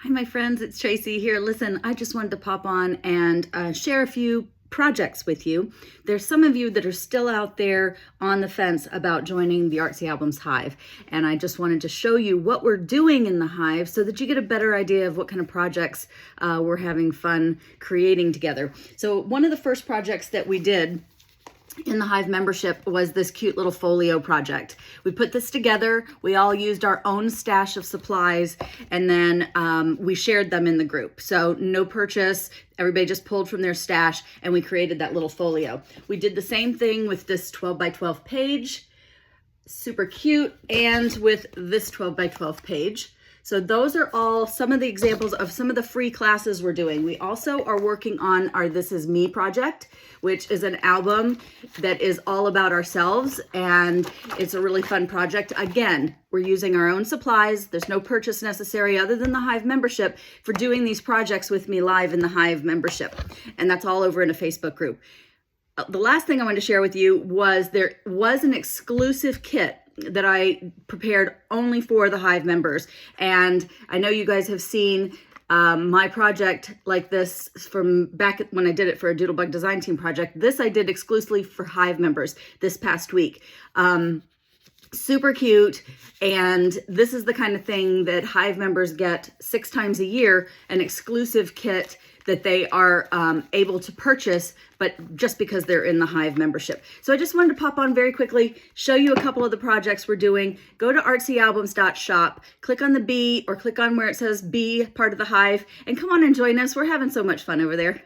Hi, my friends, it's Tracy here. Listen, I just wanted to pop on and share a few projects with you. There's some of you that are still out there on the fence about joining the Artsy Albums Hive, and I just wanted to show you what we're doing in the Hive so that you get a better idea of what kind of projects we're having fun creating together. So one of the first projects that we did in the Hive membership was this cute little folio project. We put this together, we all used our own stash of supplies, and then we shared them in the group. So no purchase, everybody just pulled from their stash and we created that little folio. We did the same thing with this 12 by 12 page, super cute, and with this 12 by 12 page. So those are all some of the examples of some of the free classes we're doing. We also are working on our This Is Me project, which is an album that is all about ourselves, and it's a really fun project. Again, we're using our own supplies. There's no purchase necessary other than the Hive membership for doing these projects with me live in the Hive membership. And that's all over in a Facebook group. The last thing I wanted to share with you was there was an exclusive kit that I prepared only for the Hive members. And I know you guys have seen my project like this from back when I did it for a Doodlebug Design Team project. This I did exclusively for Hive members this past week. Super cute, and this is the kind of thing that Hive members get 6 times a year, an exclusive kit that they are able to purchase, but just because they're in the Hive membership. So I just wanted to pop on very quickly, show you a couple of the projects we're doing. Go to artsyalbums.shop, click on the B or click on where it says Be part of the Hive, and come on and join us. We're having so much fun over there.